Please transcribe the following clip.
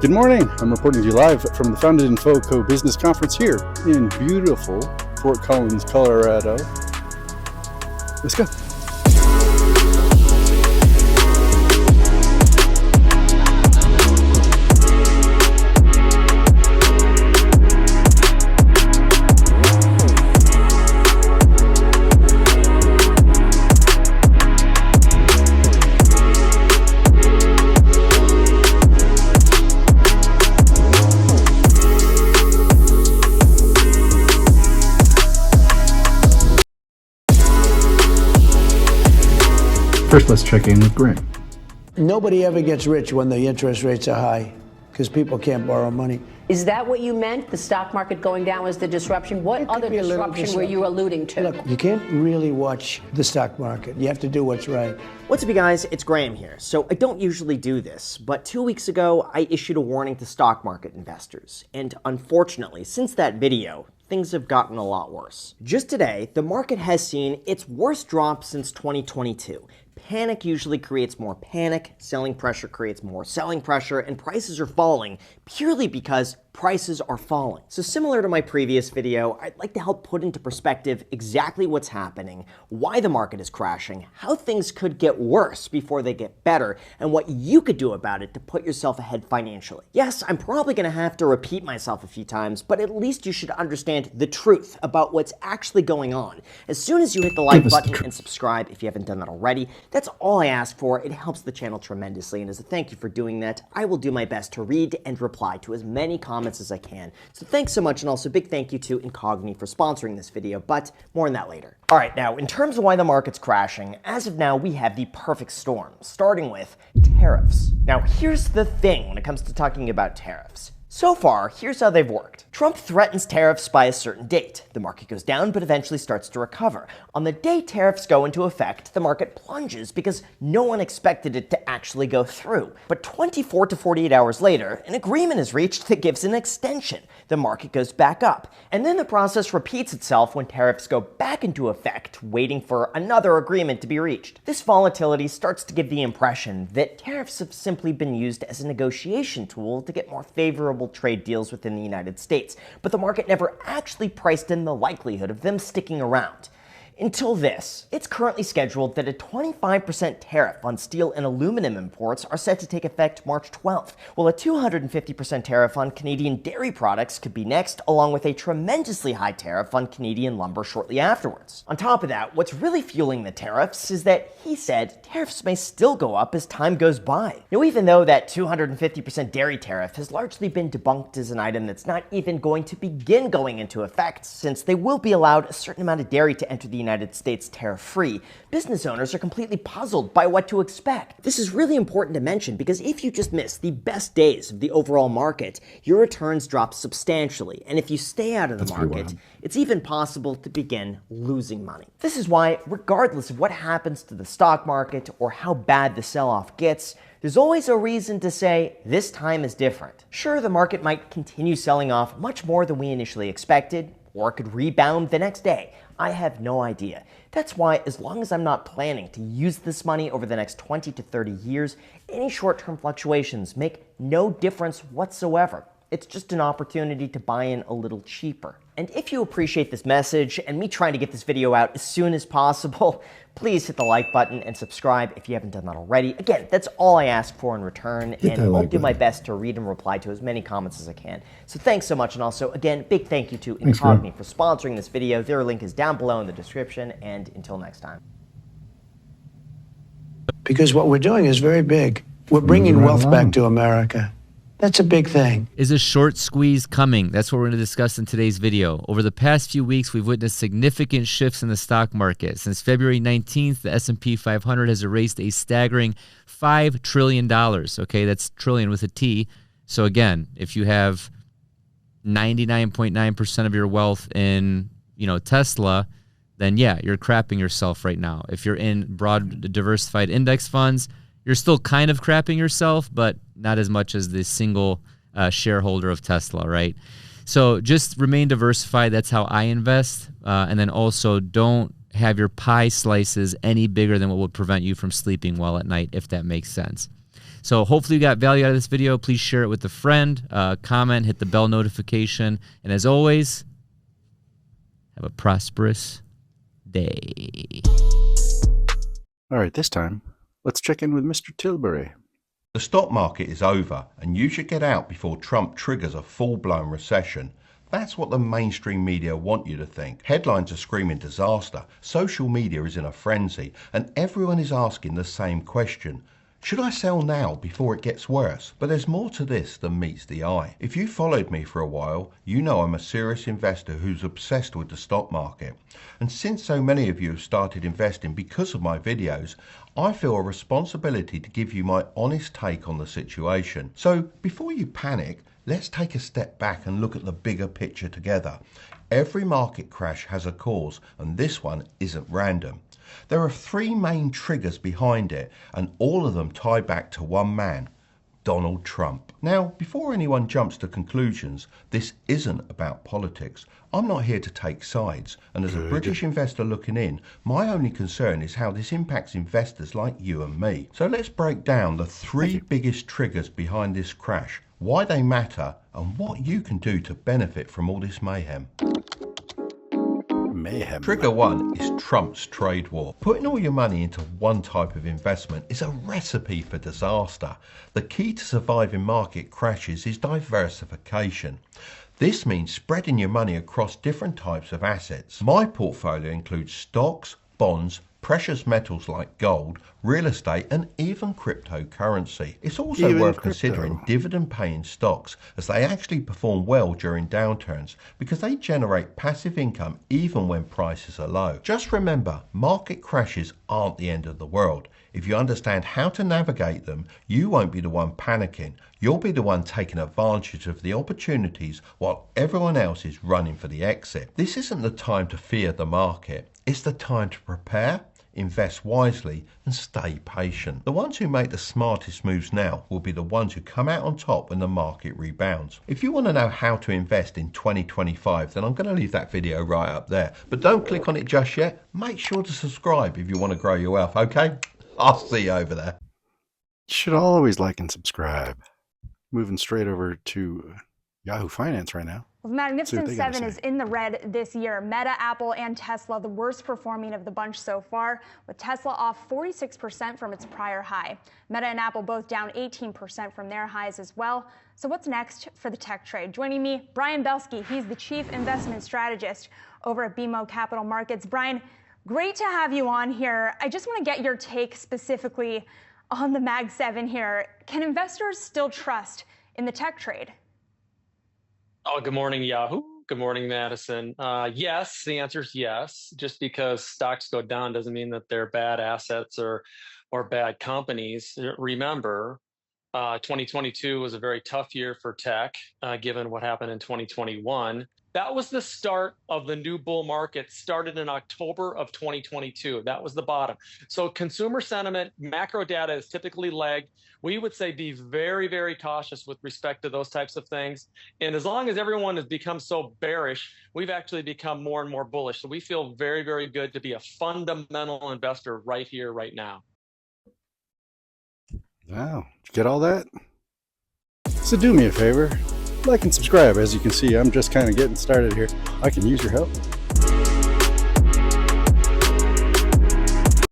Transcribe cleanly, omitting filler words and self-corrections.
Good morning. I'm reporting to you live from the Founded in FOCO Business Conference here in beautiful Fort Collins, Colorado. Let's go. First, let's check in with Greg. Nobody ever gets rich when the interest rates are high because people can't borrow money. Is that what you meant? The stock market going down was the disruption? What other disruption were you alluding to? Look, you can't really watch the stock market. You have to do what's right. What's up, you guys? It's Graham here. So I don't usually do this, but 2 weeks ago, I issued a warning to stock market investors. And unfortunately, since that video, things have gotten a lot worse. Just today, the market has seen its worst drop since 2022. Panic usually creates more panic, selling pressure creates more selling pressure, and prices are falling purely because prices are falling. So similar to my previous video, I'd like to help put into perspective exactly what's happening, why the market is crashing, how things could get worse before they get better, and what you could do about it to put yourself ahead financially. Yes, I'm probably going to have to repeat myself a few times, but at least you should understand the truth about what's actually going on. As soon as you hit the like button and subscribe if you haven't done that already, that's all I ask for. It helps the channel tremendously, and as a thank you for doing that, I will do my best to read and reply to as many comments as I can. So thanks so much, and also big thank you to Incogni for sponsoring this video, but more on that later. All right, now in terms of why the market's crashing, as of now we have the perfect storm, starting with tariffs. Now here's the thing when it comes to talking about tariffs. So far, here's how they've worked. Trump threatens tariffs by a certain date. The market goes down, but eventually starts to recover. On the day tariffs go into effect, the market plunges because no one expected it to actually go through. But 24 to 48 hours later, an agreement is reached that gives an extension. The market goes back up. And then the process repeats itself when tariffs go back into effect, waiting for another agreement to be reached. This volatility starts to give the impression that tariffs have simply been used as a negotiation tool to get more favorable trade deals within the United States, but the market never actually priced in the likelihood of them sticking around. Until this, it's currently scheduled that a 25% tariff on steel and aluminum imports are set to take effect March 12th, while a 250% tariff on Canadian dairy products could be next, along with a tremendously high tariff on Canadian lumber shortly afterwards. On top of that, what's really fueling the tariffs is that he said tariffs may still go up as time goes by. Now, even though that 250% dairy tariff has largely been debunked as an item that's not even going to begin going into effect, since they will be allowed a certain amount of dairy to enter the United States tariff-free, business owners are completely puzzled by what to expect. This is really important to mention because if you just miss the best days of the overall market, your returns drop substantially, and if you stay out of the market, it's even possible to begin losing money. This is why, regardless of what happens to the stock market or how bad the sell-off gets, there's always a reason to say this time is different. Sure, the market might continue selling off much more than we initially expected, or it could rebound the next day. I have no idea. That's why, as long as I'm not planning to use this money over the next 20 to 30 years, any short-term fluctuations make no difference whatsoever. It's just an opportunity to buy in a little cheaper. And if you appreciate this message and me trying to get this video out as soon as possible, please hit the like button and subscribe if you haven't done that already. Again, that's all I ask for in return, and I'll do my best to read and reply to as many comments as I can. So thanks so much, and also, again, big thank you to Incogni for sponsoring this video. Their link is down below in the description, and until next time. Because what we're doing is very big. We're bringing wealth back to America. That's a big thing. Is a short squeeze coming? That's what we're going to discuss in today's video. Over the past few weeks, we've witnessed significant shifts in the stock market. Since February 19th, the S&P 500 has erased a staggering $5 trillion. Okay, that's trillion with a T. So again, if you have 99.9% of your wealth in, Tesla, then yeah, you're crapping yourself right now. If you're in broad diversified index funds, you're still kind of crapping yourself, but not as much as the single shareholder of Tesla, right? So just remain diversified. That's how I invest. And then also don't have your pie slices any bigger than what would prevent you from sleeping well at night, if that makes sense. So hopefully you got value out of this video. Please share it with a friend, comment, hit the bell notification. And as always, have a prosperous day. All right, this time, let's check in with Mr. Tilbury. The stock market is over and you should get out before Trump triggers a full-blown recession. That's what the mainstream media want you to think. Headlines are screaming disaster, social media is in a frenzy, and everyone is asking the same question. Should I sell now before it gets worse? But there's more to this than meets the eye. If you followed me for a while, you know I'm a serious investor who's obsessed with the stock market. And since so many of you have started investing because of my videos, I feel a responsibility to give you my honest take on the situation. So before you panic, let's take a step back and look at the bigger picture together. Every market crash has a cause, and this one isn't random. There are three main triggers behind it, and all of them tie back to one man, Donald Trump. Now, before anyone jumps to conclusions, this isn't about politics. I'm not here to take sides, and as a British investor looking in, my only concern is how this impacts investors like you and me. So let's break down the three biggest triggers behind this crash, why they matter, and what you can do to benefit from all this mayhem. Trigger one is Trump's trade war. Putting all your money into one type of investment is a recipe for disaster. The key to surviving market crashes is diversification. This means spreading your money across different types of assets. My portfolio includes stocks, bonds, precious metals like gold, real estate, and even cryptocurrency. It's also worth considering dividend-paying stocks, as they actually perform well during downturns because they generate passive income even when prices are low. Just remember, market crashes aren't the end of the world. If you understand how to navigate them, you won't be the one panicking. You'll be the one taking advantage of the opportunities while everyone else is running for the exit. This isn't the time to fear the market. It's the time to prepare, invest wisely, and stay patient. The ones who make the smartest moves now will be the ones who come out on top when the market rebounds. If you want to know how to invest in 2025, then I'm going to leave that video right up there. But don't click on it just yet. Make sure to subscribe if you want to grow your wealth, okay? I'll see you over there. You should always like and subscribe. Moving straight over to Yahoo Finance right now. Well, the Magnificent Seven is in the red this year. Meta, Apple, and Tesla, the worst performing of the bunch so far, with Tesla off 46% from its prior high. Meta and Apple both down 18% from their highs as well. So what's next for the tech trade? Joining me, Brian Belsky. He's the Chief Investment Strategist over at BMO Capital Markets. Brian, great to have you on here. I just want to get your take specifically on the Mag 7 here. Can investors still trust in the tech trade? Oh, good morning, Yahoo. Good morning, Madison. Yes, the answer is yes. Just because stocks go down doesn't mean that they're bad assets or bad companies. Remember, 2022 was a very tough year for tech, given what happened in 2021. That was the start of the new bull market, started in October of 2022. That was the bottom. So consumer sentiment, macro data is typically lagged. We would say be very, very cautious with respect to those types of things. And as long as everyone has become so bearish, we've actually become more and more bullish. So we feel very, very good to be a fundamental investor right here, right now. Wow, did you get all that? So do me a favor. Like and subscribe. As you can see, I'm just kind of getting started here. I can use your help.